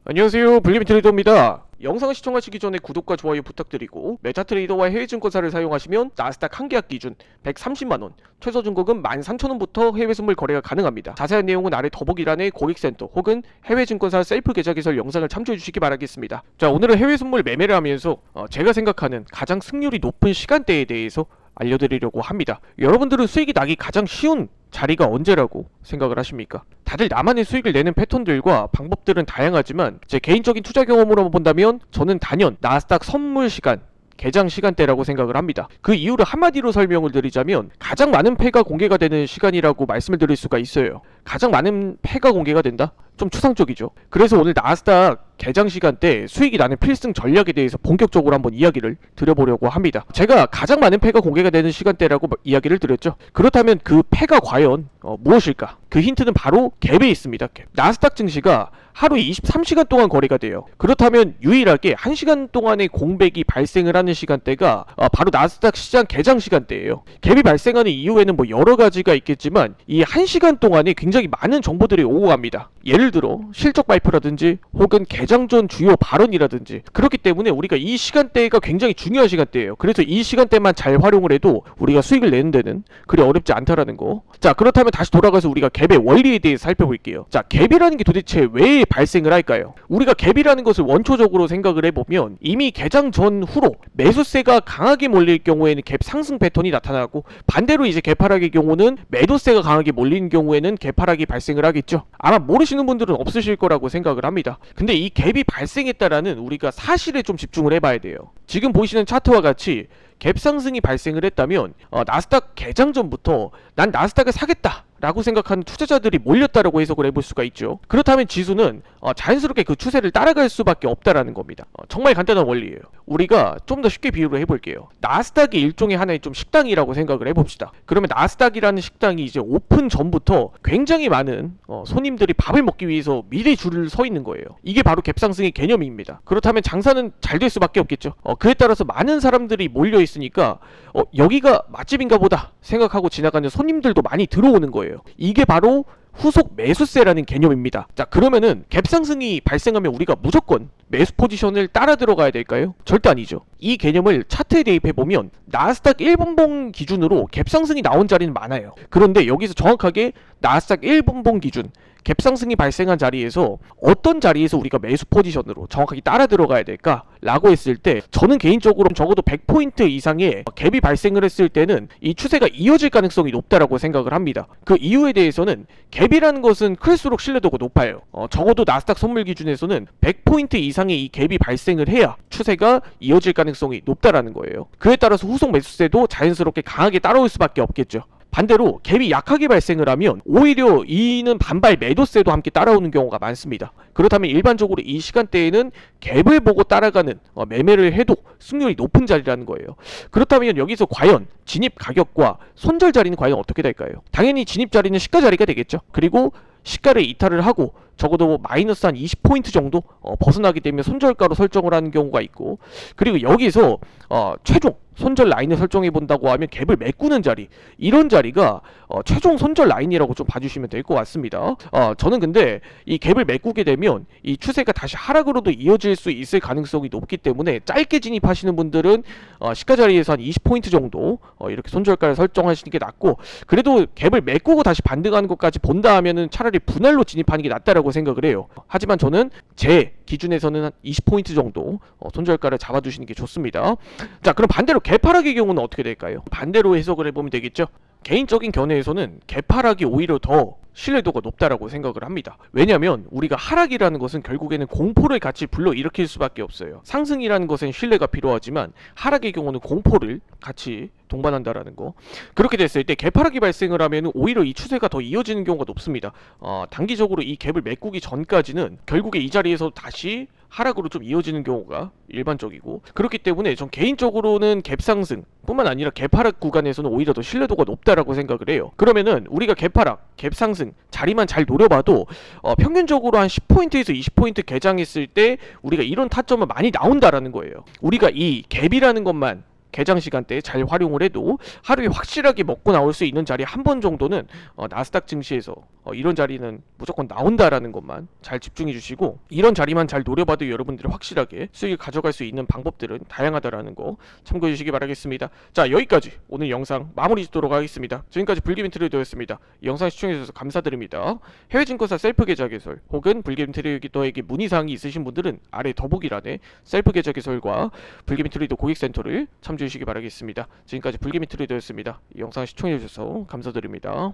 안녕하세요, 블리미 트레이더입니다. 영상을 시청하시기 전에 구독과 좋아요 부탁드리고, 메타트레이더와 해외증권사를 사용하시면 나스닥 한 계약 기준 130만원, 최저 중고금 13,000원부터 해외 선물 거래가 가능합니다. 자세한 내용은 아래 더보기란에 고객센터 혹은 해외증권사 셀프 계좌 개설 영상을 참조해 주시기 바라겠습니다. 자, 오늘은 해외 선물 매매를 하면서 제가 생각하는 가장 승률이 높은 시간대에 대해서 알려드리려고 합니다. 여러분들은 수익이 나기 가장 쉬운 자리가 언제라고 생각을 하십니까? 다들 나만의 수익을 내는 패턴들과 방법들은 다양하지만 제 개인적인 투자 경험으로 본다면 저는 단연 나스닥 선물 시간, 개장 시간대라고 생각을 합니다. 그 이유를 한마디로 설명을 드리자면 가장 많은 패가 공개가 되는 시간이라고 말씀을 드릴 수가 있어요. 가장 많은 패가 공개가 된다? 좀 추상적이죠. 그래서 오늘 나스닥 개장 시간대 수익이 나는 필승 전략에 대해서 본격적으로 한번 이야기를 드려보려고 합니다. 제가 가장 많은 패가 공개가 되는 시간대라고 이야기를 드렸죠. 그렇다면 그 패가 과연 무엇일까? 그 힌트는 바로 갭에 있습니다. 갭. 나스닥 증시가 하루에 23시간 동안 거래가 돼요. 그렇다면 유일하게 1시간 동안의 공백이 발생을 하는 시간대가 바로 나스닥 시장 개장 시간대예요. 갭이 발생하는 이유에는 뭐 여러 가지가 있겠지만 이 1시간 동안에 굉장히 많은 정보들이 오고 갑니다. 예를 들어 실적 발표라든지 혹은 개장 전 주요 발언이라든지, 그렇기 때문에 우리가 이 시간대가 굉장히 중요한 시간대예요. 그래서 이 시간대만 잘 활용을 해도 우리가 수익을 내는 데는 그리 어렵지 않다라는 거. 자, 그렇다면 다시 돌아가서 우리가 갭의 원리에 대해 살펴볼게요. 자, 갭이라는 게 도대체 왜 발생을 할까요? 우리가 갭이라는 것을 원초적으로 생각을 해보면 이미 개장 전후로 매수세가 강하게 몰릴 경우에는 갭 상승 패턴이 나타나고, 반대로 이제 개파락의 경우는 매도세가 강하게 몰리는 경우에는 개파락이 발생을 하겠죠. 아마 모르시는 분들은 없으실 거라고 생각을 합니다. 근데 이 갭이 발생했다라는 우리가 사실에 좀 집중을 해봐야 돼요. 지금 보시는 차트와 같이 갭 상승이 발생을 했다면 나스닥 개장 전부터 난 나스닥을 사겠다 라고 생각하는 투자자들이 몰렸다라고 해석을 해볼 수가 있죠. 그렇다면 지수는 자연스럽게 그 추세를 따라갈 수밖에 없다라는 겁니다. 정말 간단한 원리예요. 우리가 좀 더 쉽게 비유를 해볼게요. 나스닥이 일종의 하나의 좀 식당이라고 생각을 해봅시다. 그러면 나스닥이라는 식당이 이제 오픈 전부터 굉장히 많은 손님들이 밥을 먹기 위해서 미리 줄을 서 있는 거예요. 이게 바로 갭상승의 개념입니다. 그렇다면 장사는 잘 될 수밖에 없겠죠. 그에 따라서 많은 사람들이 몰려 있으니까 여기가 맛집인가 보다 생각하고 지나가는 손님들도 많이 들어오는 거예요. 이게 바로 후속 매수세라는 개념입니다. 자, 그러면은 갭상승이 발생하면 우리가 무조건 매수 포지션을 따라 들어가야 될까요? 절대 아니죠. 이 개념을 차트에 대입해보면 나스닥 1분봉 기준으로 갭상승이 나온 자리는 많아요. 그런데 여기서 정확하게 나스닥 1분봉 기준 갭상승이 발생한 자리에서 어떤 자리에서 우리가 매수 포지션으로 정확하게 따라 들어가야 될까? 라고 했을 때 저는 개인적으로 적어도 100포인트 이상의 갭이 발생을 했을 때는 이 추세가 이어질 가능성이 높다라고 생각을 합니다. 그 이유에 대해서는 갭이라는 것은 클수록 신뢰도가 높아요. 적어도 나스닥 선물 기준에서는 100포인트 이상의 이 갭이 발생을 해야 추세가 이어질 가능성이 높다라는 거예요. 그에 따라서 후속 매수세도 자연스럽게 강하게 따라올 수밖에 없겠죠. 반대로 갭이 약하게 발생을 하면 오히려 이는 반발 매도세도 함께 따라오는 경우가 많습니다. 그렇다면 일반적으로 이 시간대에는 갭을 보고 따라가는 매매를 해도 승률이 높은 자리라는 거예요. 그렇다면 여기서 과연 진입 가격과 손절 자리는 과연 어떻게 될까요? 당연히 진입 자리는 시가 자리가 되겠죠. 그리고 시가를 이탈을 하고 적어도 마이너스 한 20포인트 정도 벗어나게 되면 손절가로 설정을 하는 경우가 있고, 그리고 여기서 최종 손절 라인을 설정해 본다고 하면 갭을 메꾸는 자리, 이런 자리가 최종 손절 라인이라고 좀 봐주시면 될 것 같습니다. 저는 근데 이 갭을 메꾸게 되면 이 추세가 다시 하락으로도 이어질 수 있을 가능성이 높기 때문에 짧게 진입하시는 분들은 시가 자리에서 한 20포인트 정도 이렇게 손절가를 설정하시는 게 낫고, 그래도 갭을 메꾸고 다시 반등하는 것까지 본다 하면은 차라리 분할로 진입하는 게 낫다라고 생각을 해요. 하지만 저는 제 기준에서는 한 20포인트 정도 손절가를 잡아주시는 게 좋습니다. 자, 그럼 반대로 개파락의 경우는 어떻게 될까요? 반대로 해석을 해보면 되겠죠. 개인적인 견해에서는 개파락이 오히려 더 신뢰도가 높다라고 생각을 합니다. 왜냐하면 우리가 하락이라는 것은 결국에는 공포를 같이 불러일으킬 수밖에 없어요. 상승이라는 것은 신뢰가 필요하지만 하락의 경우는 공포를 같이 동반한다라는 거. 그렇게 됐을 때 개파락이 발생을 하면 오히려 이 추세가 더 이어지는 경우가 높습니다. 단기적으로 이 갭을 메꾸기 전까지는 결국에 이 자리에서 다시 하락으로 좀 이어지는 경우가 일반적이고, 그렇기 때문에 전 개인적으로는 갭상승 뿐만 아니라 갭하락 구간에서는 오히려 더 신뢰도가 높다라고 생각을 해요. 그러면은 우리가 갭하락, 갭상승 자리만 잘 노려봐도 평균적으로 한 10포인트에서 20포인트 개장했을 때 우리가 이런 타점은 많이 나온다라는 거예요. 우리가 이 갭이라는 것만 개장 시간대에 잘 활용을 해도 하루에 확실하게 먹고 나올 수 있는 자리 한 번 정도는 나스닥 증시에서 이런 자리는 무조건 나온다라는 것만 잘 집중해 주시고, 이런 자리만 잘 노려봐도 여러분들이 확실하게 수익을 가져갈 수 있는 방법들은 다양하다라는 거 참고해 주시기 바라겠습니다. 자, 여기까지 오늘 영상 마무리 짓도록 하겠습니다. 지금까지 불기민 트레이더였습니다. 이 영상 시청해 주셔서 감사드립니다. 해외 증권사 셀프 계좌 개설 혹은 불기민 트레이더에게 문의사항이 있으신 분들은 아래 더보기란에 셀프 계좌 개설과 불기민 트레이더 고객센터를 참조해 주시기 바라겠습니다. 지금까지 불기민 트레이더였습니다. 이 영상 시청해 주셔서 감사드립니다.